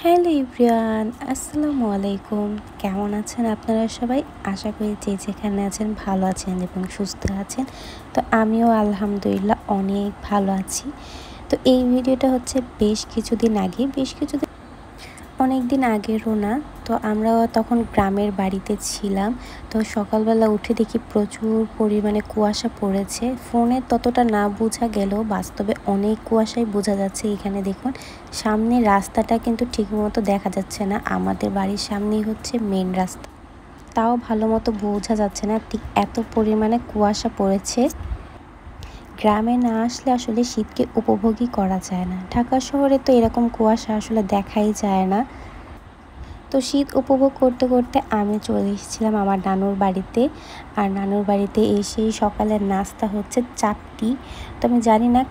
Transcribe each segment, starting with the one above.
Hello everyone, আসসালামু আলাইকুম। কেমন আছেন আপনারা সবাই? আশা করি যে যেখানে আছেন ভালো আছেন এবং সুস্থ আছেন। তো আমিও আলহামদুলিল্লাহ অনেক ভালো আছি। তো এই ভিডিওটা হচ্ছে অনেক দিন আগেরও না। তো আমরা তখন গ্রামের বাড়িতে ছিলাম। তো সকালবেলা উঠে দেখি প্রচুর পরিমাণে কুয়াশা পড়েছে। ফোনে ততটা না বোঝা গেলেও বাস্তবে অনেক কুয়াশাই বোঝা যাচ্ছে। এখানে দেখুন সামনে রাস্তাটা কিন্তু ঠিকমতো দেখা যাচ্ছে না। আমাদের বাড়ির সামনেই হচ্ছে মেন রাস্তা, তাও ভালো মতো বোঝা যাচ্ছে না, ঠিক এত পরিমাণে কুয়াশা পড়েছে। গ্রামে না আসলে আসলে শীতকে উপভোগই করা যায় না। ঢাকা শহরে তো এরকম কুয়াশা আসলে দেখাই যায় না। তো শীত উপভোগ করতে করতে আমি চলে এসেছিলাম আমার নানুর বাড়িতে। আর নানুর বাড়িতে এসেই সকালের নাস্তা হচ্ছে চাপটি। তো আমি জানি না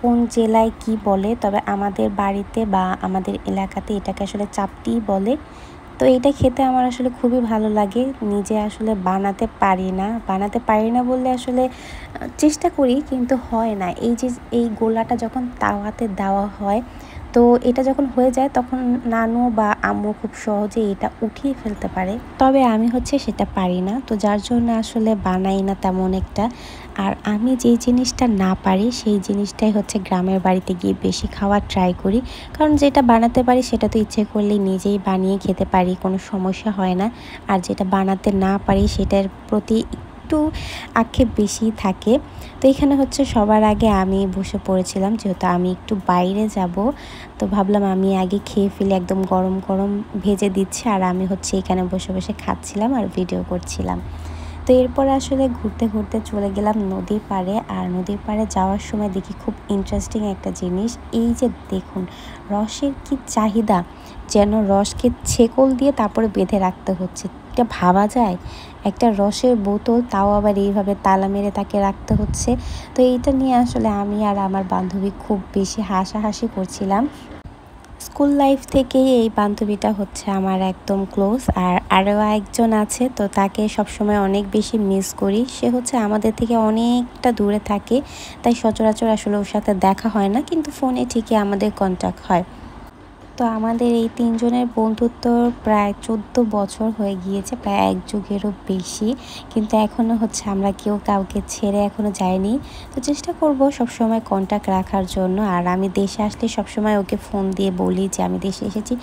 কোন জেলায় কি বলে, তবে আমাদের বাড়িতে বা আমাদের এলাকাতে এটাকে আসলে চাপটিই বলে। তো এটা খেতে আমার আসলে খুবই ভালো লাগে। নিজে আসলে বানাতে পারি না বললে আসলে চেষ্টা করি, কিন্তু হয় না। এই গোলাটা যখন তাওয়াতে দেওয়া হয়, তো এটা যখন হয়ে যায় তখন নানু বা আম্মু খুব সহজে এটা উঠিয়ে ফেলতে পারে, তবে আমি হচ্ছে সেটা পারি না। তো যার জন্য আসলে বানাই না তেমন একটা। আর আমি যেই জিনিসটা না পারি সেই জিনিসটাই হচ্ছে গ্রামের বাড়িতে গিয়ে বেশি খাওয়ার ট্রাই করি। কারণ যেটা বানাতে পারি সেটা তো ইচ্ছে করলেই নিজেই বানিয়ে খেতে পারি, কোনো সমস্যা হয় না। আর যেটা বানাতে না পারি সেটার প্রতি একটু আক্ষেপ বেশি থাকে। তো এখানে হচ্ছে সবার আগে আমি বসে পড়েছিলাম, যেহেতু আমি একটু বাইরে যাব। তো ভাবলাম আমি আগে খেয়ে ফেলে, একদম গরম গরম ভেজে দিচ্ছে আর আমি হচ্ছে এখানে বসে বসে খাচ্ছিলাম আর ভিডিও করছিলাম। তো এরপর আসলে ঘুরতে ঘুরতে চলে গেলাম নদীর পাড়ে। আর নদীর পাড়ে যাওয়ার সময় দেখি খুব ইন্টারেস্টিং একটা জিনিস। এই যে দেখুন রসের কি চাহিদা, যেন রসকে ছেকল দিয়ে তারপরে বেঁধে রাখতে হচ্ছে। এটা ভাবা যায়? একটা রসের বোতল, তাও আবার এইভাবে তালা মেরে তাকে রাখতে হচ্ছে। তো এইটা নিয়ে আসলে আমি আর আমার বান্ধবী খুব বেশি হাসাহাসি করছিলাম। স্কুল লাইফ থেকেই এই বান্ধবীটা হচ্ছে আমার একদম ক্লোজ। আর আরও একজন আছে, তো তাকে সবসময় অনেক বেশি মিস করি। সে হচ্ছে আমাদের থেকে অনেকটা দূরে থাকে, তাই সচরাচর আসলে ওর সাথে দেখা হয় না, কিন্তু ফোনে ঠিকই আমাদের কন্ট্যাক্ট হয়। তো আমাদের এই তিনজনের বন্ধুত্ব প্রায় 14 বছর হয়ে গিয়েছে, প্রায় এক যুগেরও বেশি। কিন্তু এখনও হচ্ছে আমরা কেউ কাউকে ছেড়ে এখনও যাইনি। তো চেষ্টা করব সবসময় কন্ট্যাক্ট রাখার জন্য। আর আমি দেশে আসলে সবসময় ওকে ফোন দিয়ে বলি যে আমি দেশে এসেছি,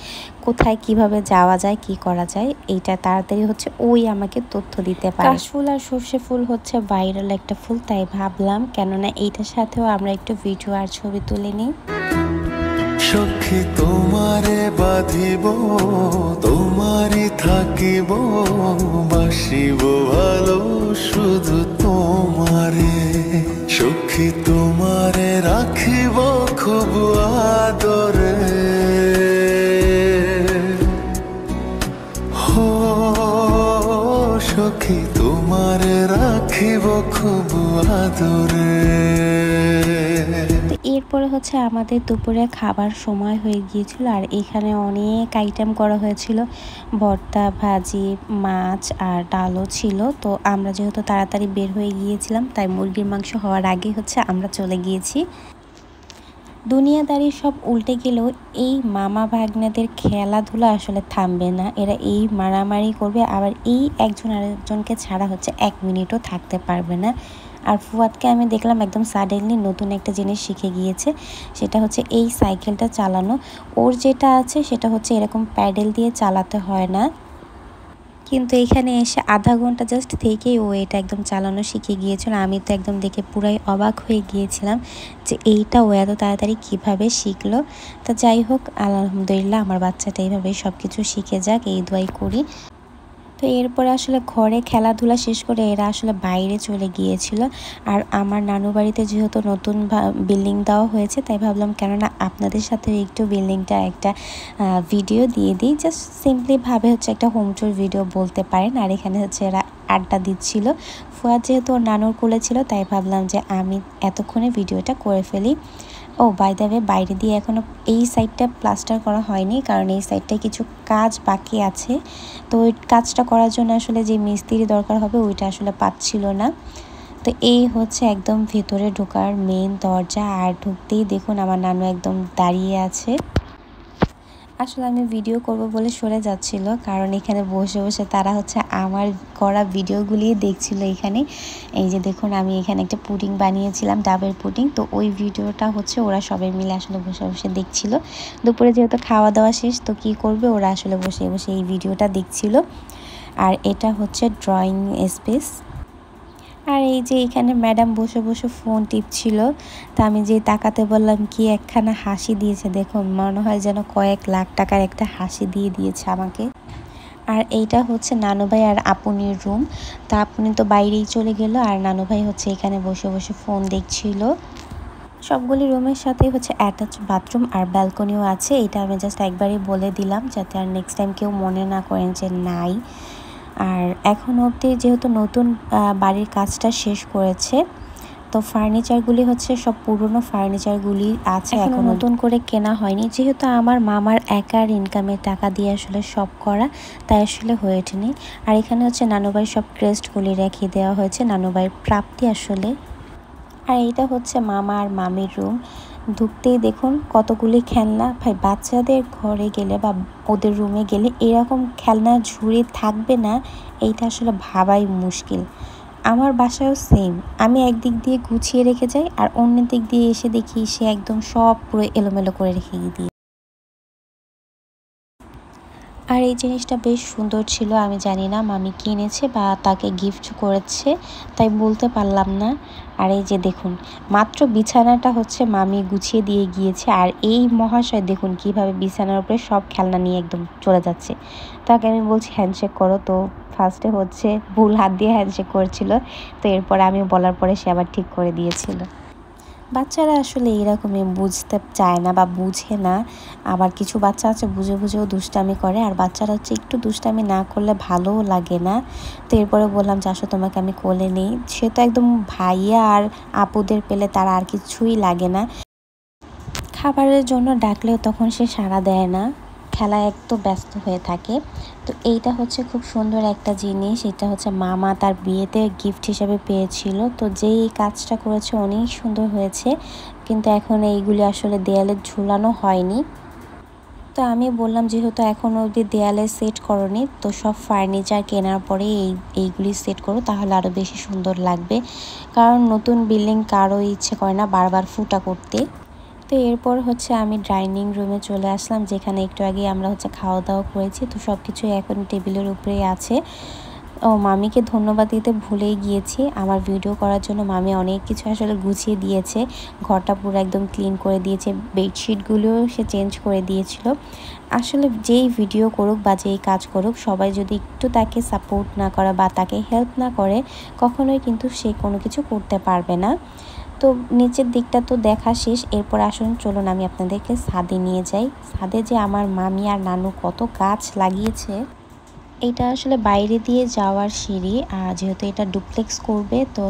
কোথায় কিভাবে যাওয়া যায়, কি করা যায়। এইটা তাড়াতাড়ি হচ্ছে ওই আমাকে তথ্য দিতে পারে। কাশফুল আর সর্ষে ফুল হচ্ছে ভাইরাল একটা ফুল, তাই ভাবলাম কেননা এইটার সাথেও আমরা একটু ভিডিও আর ছবি তুলে নিই। সখী তোমারে বাঁধিব, তোমারই থাকিব, বাসিব ভালো শুধু তোমারে। সখী তোমারে রাখিব খুব আদরে, হো সখী তোমারে রাখিব খুব আদরে। এরপরে হচ্ছে আমাদের দুপুরে খাবার সময় হয়ে গিয়েছিল। আর এখানে অনেক আইটেম করা হয়েছিল, ভর্তা, ভাজি, মাছ আর ডালও ছিল। তো আমরা যেহেতু তাড়াতাড়ি বের হয়ে গিয়েছিলাম, তাই মুরগির মাংস হওয়ার আগে হচ্ছে আমরা চলে গিয়েছি। দুনিয়াদারি সব উল্টে গেলেও এই মামা ভাগ্নেদের খেলাধুলা আসলে থামবে না। এরা এই মারামারি করবে, আবার এই একজন আরেকজনকে ছাড়া হচ্ছে 1 মিনিটও থাকতে পারবে না। আর ফুয়াদকে আমি দেখলাম একদম সাডেনলি নতুন একটা জিনিস শিখে গিয়েছে, সেটা হচ্ছে এই সাইকেলটা চালানো। ওর যেটা আছে সেটা হচ্ছে এরকম প্যাডেল দিয়ে চালাতে হয় না, কিন্তু এখানে এসে আধা ঘন্টা জাস্ট থেকেই ও এটা একদম চালানো শিখে গিয়েছিল। আমি তো একদম দেখে পুরাই অবাক হয়ে গিয়েছিলাম যে এইটা ও এত তাড়াতাড়ি কীভাবে শিখলো। তা যাই হোক, আলহামদুলিল্লাহ আমার বাচ্চাটা এইভাবেই সব কিছু শিখে যাক, এই দোয়াই করি। তো এরপরে আসলে ঘরে খেলাধুলা শেষ করে এরা আসলে বাইরে চলে গিয়েছিল। আর আমার নানু বাড়িতে যেহেতু নতুন বিল্ডিং দেওয়া হয়েছে, তাই ভাবলাম কেননা আপনাদের সাথে একটু বিল্ডিংটা একটা ভিডিও দিয়ে দিই। জাস্ট সিম্পলিভাবে হচ্ছে একটা হোম ট্যুর ভিডিও বলতে পারেন। আর এখানে হচ্ছে এরা আড্ডা দিচ্ছিল। ফুয়াদ যেহেতু ওর নানুর কোলে ছিল, তাই ভাবলাম যে আমি এতক্ষণে ভিডিওটা করে ফেলি। ও বাই দ্য ওয়ে, বাইরে দিয়ে এখনও এই সাইডটা প্লাস্টার করা হয়নি, কারণ এই সাইডটায় কিছু কাজ বাকি আছে। তো ওই কাজটা করার জন্য আসলে যে মিস্ত্রি দরকার হবে ওইটা আসলে পাচ্ছিল না। তো এই হচ্ছে একদম ভেতরে ঢোকার মেন দরজা। আর ঢুকতেই দেখুন আমার নানু একদম দাঁড়িয়ে আছে। আসলে আমি ভিডিও করব বলে সরে যাচ্ছিল, কারণ এখানে বসে বসে তারা হচ্ছে আমার করা ভিডিওগুলি দেখছিল। এখানে এই যে দেখুন, আমি এখানে একটা পুডিং বানিয়েছিলাম, ডাবের পুডিং। তো ওই ভিডিওটা হচ্ছে ওরা সবাই মিলে আসলে বসে বসে দেখছিল। দুপুরে যেহেতু খাওয়া দাওয়া শেষ, তো কী করবে, ওরা আসলে বসে বসে এই ভিডিওটা দেখছিল। আর এটা হচ্ছে ড্রয়িং স্পেস। আর এই যে এখানে ম্যাডাম বসে বসে ফোন টিপছিল। তা আমি যে তাকাতে বললাম, কি একখানা হাসি দিয়েছে দেখুন, মনে হয় যেন কয়েক লাখ টাকার একটা হাসি দিয়ে দিয়েছে আমাকে। আর এইটা হচ্ছে নানু ভাই আর আপুনির রুম। তা আপনি তো বাইরেই চলে গেল, আর নানু ভাই হচ্ছে এখানে বসে বসে ফোন দেখছিল। সবগুলি রুমের সাথে হচ্ছে অ্যাটাচ বাথরুম আর ব্যালকনিও আছে। এটা আমি জাস্ট একবারই বলে দিলাম, যাতে আর নেক্সট টাইম কেউ মনে না করেন যে নাই। আর এখন অবধি যেহেতু নতুন বাড়ির কাজটা শেষ করেছে, তো ফার্নিচারগুলি হচ্ছে সব পুরনো ফার্নিচারগুলি আছে, এখন নতুন করে কেনা হয়নি। যেহেতু আমার মামার একার ইনকামের টাকা দিয়ে আসলে সব করা, তাই আসলে হয়ে ওঠেনি। আর এখানে হচ্ছে নানুবাইয়ের সব ক্রেস্টগুলি রেখে দেওয়া হয়েছে, নানুবাইয়ের প্রাপ্তি আসলে। আর এইটা হচ্ছে মামা আর মামির রুম। ঢুকতেই দেখুন কতগুলি খেলনা। ভাই, বাচ্চাদের ঘরে গেলে বা ওদের রুমে গেলে এরকম খেলনা ঝুড়ি থাকবে না, এইটা আসলে ভাবাই মুশকিল। আমার বাসায়ও সেম। আমি একদিক দিয়ে গুছিয়ে রেখে যাই, আর অন্য দিক দিয়ে এসে দেখি সে একদম সব পুরো এলোমেলো করে রেখে দিয়ে। আর এই জিনিসটা বেশ সুন্দর ছিল। আমি জানি না মামি কিনেছে বা তাকে গিফট করেছে, তাই বলতে পারলাম না। আর এই যে দেখুন, মাত্র বিছানাটা হচ্ছে মামি গুছিয়ে দিয়ে গিয়েছে, আর এই মহাশয় দেখুন কিভাবে বিছানার উপরে সব খেলনা নিয়ে একদম চলে যাচ্ছে। তাকে আমি বলছি হ্যান্ডশেক করো, তো ফার্স্টে হচ্ছে ভুল হাত দিয়ে হ্যান্ডশেক করেছিল, তো এরপরে আমি বলার পরে সে আবার ঠিক করে দিয়েছিল। বাচ্চারা আসলে এরকমই, বুঝতে চায় না বা বুঝে না। আবার কিছু বাচ্চা আছে বুঝে বুঝেও দুষ্টামি করে, আর বাচ্চারা হচ্ছে একটু দুষ্টামি না করলে ভালোও লাগে না। তো এরপরে বললাম যে আসো তোমাকে আমি কোলে নিই। সে তো একদম ভাইয়া আর আপুদের পেলে তার আর কিছুই লাগে না। খাবারের জন্য ডাকলেও তখন সে সাড়া দেয় না, খেলায় একটু ব্যস্ত হয়ে থাকে। তো এইটা হচ্ছে খুব সুন্দর একটা জিনিস। এটা হচ্ছে মামা তার বিয়েতে গিফট হিসেবে পেয়েছিল। তো যেই কাজটা করেছে অনেক সুন্দর হয়েছে, কিন্তু এখন এইগুলি আসলে দেয়ালে ঝুলানো হয়নি। তো আমি বললাম, যেহেতু এখনও অবধি দেয়ালে সেট করনি, তো সব ফার্নিচার কেনার পরে এইগুলি সেট করো, তাহলে আরও বেশি সুন্দর লাগবে। কারণ নতুন বিল্ডিং কারো ইচ্ছে করে না বারবার ফুটা করতে। তো এরপর হচ্ছে আমি ডাইনিং রুমে চলে আসলাম, যেখানে একটু আগে আমরা হচ্ছে খাওয়া দাওয়া করেছি। তো সব কিছুই এখন টেবিলের উপরেই আছে। ও মামিকে ধন্যবাদ দিতে ভুলেই গিয়েছি, আমার ভিডিও করার জন্য মামি অনেক কিছু আসলে গুছিয়ে দিয়েছে। ঘরটা পুরো একদম ক্লিন করে দিয়েছে, বেডশিটগুলোও সে চেঞ্জ করে দিয়েছিল। আসলে যেই ভিডিও করুক বা যেই কাজ করুক, সবাই যদি একটু তাকে সাপোর্ট না করে বা তাকে হেল্প না করে, কখনোই কিন্তু সে কোনো কিছু করতে পারবে না। তো নিচের দিকটা তো দেখা শেষ, এরপর আসুন চলুন আমি আপনাদেরকে ছাদে নিয়ে যাই। ছাদে যে আমার মামি আর নানু কত গাছ লাগিয়েছে। এটা আসলে বাইরে দিয়ে যাওয়ার সিঁড়ি, আর যেহেতু এটা ডুপ্লেক্স করবে, তো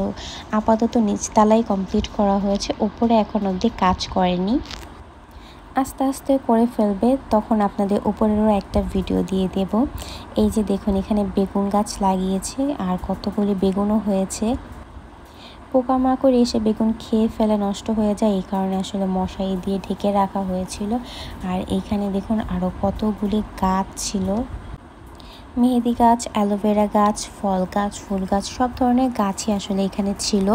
আপাতত নিচতলাই কমপ্লিট করা হয়েছে, উপরে এখন অবধি কাজ করেনি। আস্তে আস্তে করে ফেলবে, তখন আপনাদের উপরেরও একটা ভিডিও দিয়ে দেব। এই যে দেখুন, এখানে বেগুন গাছ লাগিয়েছে, আর কতগুলি বেগুনও হয়েছে। পোকামাকড় এসে বেগুন খেয়ে ফেলে নষ্ট হয়ে যায়, এই কারণে আসলে মশারি দিয়ে ঢেকে রাখা হয়েছিল। আর এইখানে দেখুন আরও কতগুলি গাছ ছিল, মেহেদি গাছ, অ্যালোভেরা গাছ, ফল গাছ, ফুল গাছ, সব ধরনের গাছই আসলে এখানে ছিল।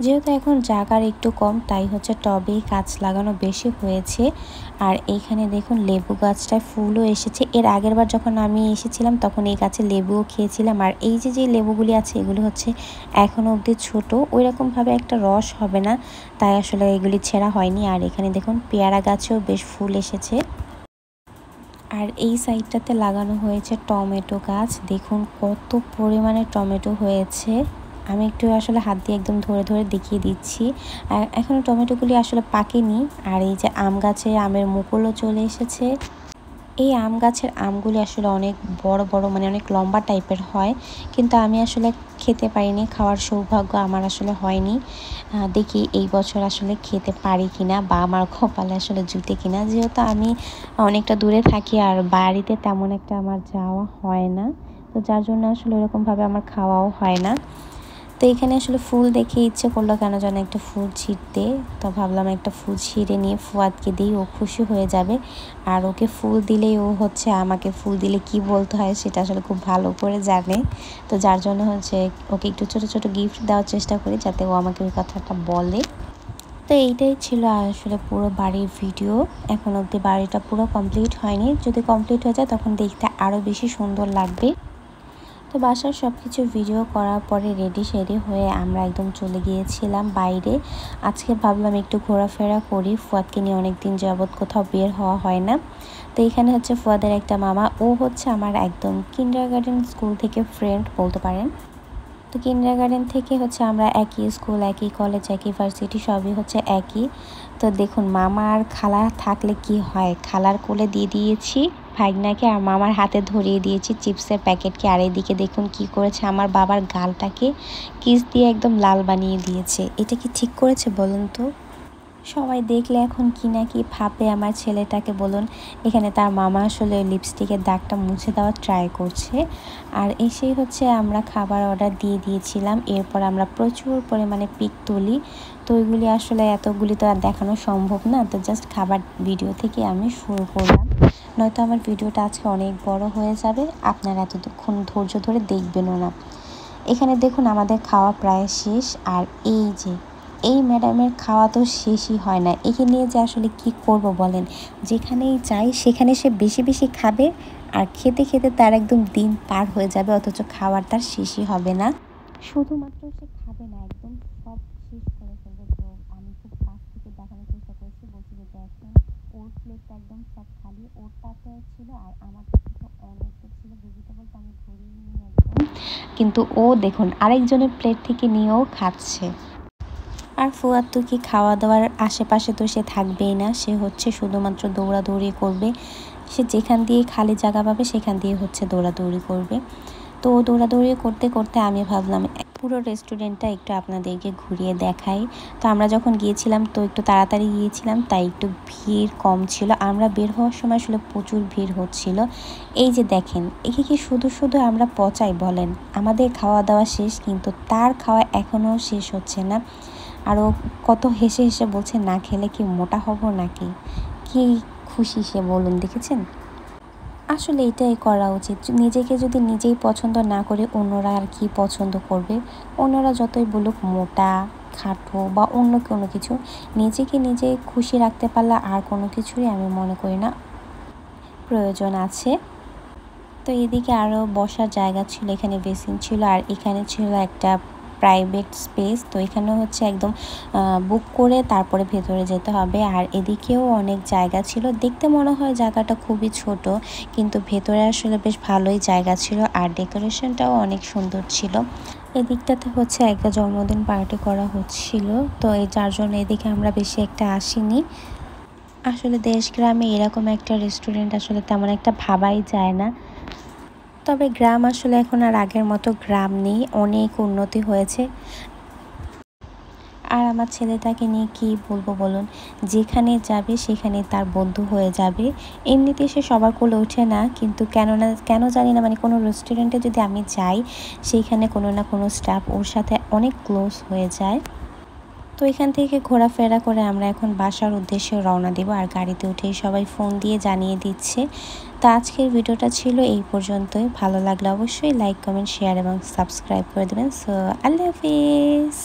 যেহেতু এখন জায়গার একটু কম, তাই হচ্ছে টবেই গাছ লাগানো বেশি হয়েছে। আর এইখানে দেখুন লেবু গাছটায় ফুলও এসেছে। এর আগের বার যখন আমি এসেছিলাম তখন এই গাছে লেবুও খেয়েছিলাম। আর এই যে যে লেবুগুলি আছে, এগুলি হচ্ছে এখনও অবধি ছোটো, ওইরকমভাবে একটা রস হবে না, তাই আসলে এগুলি ছেঁড়া হয়নি। আর এখানে দেখুন পেয়ারা গাছেও বেশ ফুল এসেছে। আর এই সাইডটাতে লাগানো হয়েছে টমেটো গাছ, দেখুন কত পরিমাণে টমেটো হয়েছে। আমি একটু আসলে হাত দিয়ে একদম ধরে ধরে দেখিয়ে দিচ্ছি। আর এখনও টমেটোগুলি আসলে পাকেনি। আর এই যে আম গাছে আমের মুকুলও চলে এসেছে। এই আম গাছের আমগুলি আসলে অনেক বড় বড়, মানে অনেক লম্বা টাইপের হয়, কিন্তু আমি আসলে খেতে পারিনি, খাওয়ার সৌভাগ্য আমার আসলে হয়নি। দেখি এই বছর আসলে খেতে পারি কিনা, বা আমার কপালে আসলে জুটে কিনা। যেহেতু আমি অনেকটা দূরে থাকি আর বাড়িতে তেমন একটা আমার যাওয়া হয় না, তো যার জন্য আসলে ওরকমভাবে আমার খাওয়াও হয় না। তো তো এখানে আসলে ফুল দেখে ইচ্ছে করলো কেন যেন একটা ফুল ছিঁড়তে। তো ভাবলাম একটা ফুল ছিঁড়ে নিয়ে ফুয়াদকে দিই, ও খুশি হয়ে যাবে। আর ওকে ফুল দিলেই ও হচ্ছে আমাকে ফুল দিলে কি বলতে হয় সেটা আসলে খুব ভালো করে জানে। তো যার জন্য হচ্ছে ওকে একটু ছোট ছোট গিফট দেওয়ার চেষ্টা করি যাতে ও আমাকে ওই কথাটা বলে। তো এইটাই ছিল আসলে পুরো বাড়ির ভিডিও। এখন অবধি বাড়িটা পুরো কমপ্লিট হয়নি, যদি কমপ্লিট হয়ে যায় তখন দেখতে আরও বেশি সুন্দর লাগবে। তো বাসার সব কিছু ভিডিও করার পরে রেডি সেডি হয়ে আমরা একদম চলে গিয়েছিলাম বাইরে। আজকে ভাবলাম একটু ঘোরাফেরা করি, ফুয়াদকে নিয়ে অনেক দিন যাবৎ কোথাও বের হওয়া হয় না। তো এখানে হচ্ছে ফুয়াদের একটা মামা, ও হচ্ছে আমার একদম কিন্ডারগার্টেন স্কুল থেকে ফ্রেন্ড বলতে পারেন। তো কিন্ডারগার্টেন থেকে হচ্ছে আমরা একই স্কুল, একই কলেজ, একই ভার্সিটি, সবই হচ্ছে একই। তো দেখুন মামা আর খালা থাকলে কি হয়, খালার কোলে দিয়ে দিয়েছি ভাগনাকে আর মামার হাতে ধরিয়ে দিয়েছি চিপসের প্যাকেটকে। আর এদিকে দেখুন কি করেছে, আমার বাবার গালটাকে কিস দিয়ে একদম লাল বানিয়ে দিয়েছে। এটা কি ঠিক করেছে বলুন তো? সবাই দেখলে এখন কি না কি ভাবে আমার ছেলেটাকে বলুন। এখানে তার মামা আসলে লিপস্টিকের দাগটা মুছে দেওয়ার ট্রাই করছে। আর এসেই হচ্ছে আমরা খাবার অর্ডার দিয়ে দিয়েছিলাম। এরপর আমরা প্রচুর পরিমাণে পিক তুলি। তো ওইগুলি আসলে এতগুলি তো আর দেখানো সম্ভব না, তো জাস্ট খাবার ভিডিও থেকে আমি শুরু করলাম, নয়তো আমার ভিডিওটা আজকে অনেক বড় হয়ে যাবে, আপনারা এতক্ষণ ধৈর্য ধরে দেখবেনও না। এখানে দেখুন আমাদের খাওয়া প্রায় শেষ। আর এই যে এই ম্যাডামের খাওয়া তো শেষই হয় না, একে নিয়ে যে আসলে কি করব বলেন। যেখানেই চাই সেখানে সে বেশি বেশি খাবে আর খেতে খেতে তার একদম দিন পার হয়ে যাবে, অথচ খাওয়ার তার শেষই হবে না। শুধুমাত্র সে খাবে না, একদম সব শেষ করে ফেলবে। তো আমি খুব কাছ থেকে দেখানোর চেষ্টা করেছি, বলছি যে দেখেন ওর প্লেটটা একদম সব খালি, ওরটাতে ছিল আর আমার কাছে তো অনেকটা ছিল ভেজিটেবল, তো আমি ধরিয়ে নিয়ে একদম, কিন্তু ও দেখুন আরেকজনের প্লেট থেকে নিয়েও খাচ্ছে। আর ফুয়াদ তো কি খাওয়া দাওয়ার আশেপাশে তো সে থাকবেই না, সে হচ্ছে শুধুমাত্র দৌড়াদৌড়ি করবে। সে যেখান দিয়ে খালি জায়গা পাবে সেখান দিয়ে হচ্ছে দৌড়াদৌড়ি করবে। তো দৌড়াদৌড়ি করতে করতে আমি ভাবলাম পুরো রেস্টুরেন্টটা একটু আপনাদেরকে ঘুরিয়ে দেখাই। তো আমরা যখন গিয়েছিলাম তো একটু তাড়াতাড়ি গিয়েছিলাম, তাই একটু ভিড় কম ছিল। আমরা বের হওয়ার সময় আসলে প্রচুর ভিড় হচ্ছিল। এই যে দেখেন, একে কি শুধু শুধু আমরা পচাই বলেন। আমাদের খাওয়া দাওয়া শেষ কিন্তু তার খাওয়া এখনও শেষ হচ্ছে না। আরও কত হেসে হেসে বলছে না খেলে কি মোটা হব নাকি। কি খুশি সে বলুন, দেখেছেন? আসলে এটাই করা উচিত, নিজেকে যদি নিজেই পছন্দ না করে অন্যরা আর কি পছন্দ করবে। অন্যরা যতই বলুক মোটা, খাটো বা অন্য কোনো কিছু, নিজেকে নিজে খুশি রাখতে পারলে আর কোনো কিছুই আমি মনে করি না প্রয়োজন আছে। তো এদিকে আরও বসার জায়গা ছিল, এখানে বেসিন ছিল আর এখানে ছিল একটা প্রাইভেট স্পেস। তো এখানেও হচ্ছে একদম বুক করে তারপরে ভেতরে যেতে হবে। আর এদিকেও অনেক জায়গা ছিল, দেখতে মনে হয় জায়গাটা খুবই ছোট, কিন্তু ভেতরে আসলে বেশ ভালোই জায়গা ছিল আর ডেকোরেশনটাও অনেক সুন্দর ছিল। এদিকটাতে হচ্ছে একটা জন্মদিন পার্টি করা হচ্ছিল, তো এই যার জন্য এদিকে আমরা বেশি একটা আসিনি। আসলে দেশ গ্রামে এরকম একটা রেস্টুরেন্ট আসলে তেমন একটা ভাবাই যায় না। তবে গ্রাম আসলে এখন আর আগের মতো গ্রাম নেই, অনেক উন্নতি হয়েছে। আর আমার ছেলেটাকে নিয়ে কি বলবো বলুন, যেখানে যাবে সেখানে তার বন্ধু হয়ে যাবে। এমনিতে সে সবার কোলে ওঠে না, কিন্তু কেন জানি না, মানে কোনো রেস্টুরেন্টে যদি আমি যাই সেইখানে কোনো না কোনো স্টাফ ওর সাথে অনেক ক্লোজ হয়ে যায়। তো এখান থেকে ঘোরাফেরা করে আমরা এখন বাসার উদ্দেশ্যে রওনা দেব। আর গাড়িতে উঠেই সবাই ফোন দিয়ে জানিয়ে দিচ্ছে। তো আজকের ভিডিওটা ছিল এই পর্যন্তই। ভালো লাগলে অবশ্যই লাইক, কমেন্ট, শেয়ার এবং সাবস্ক্রাইব করে দেবেন। সো আল্লাহ হাফিজ।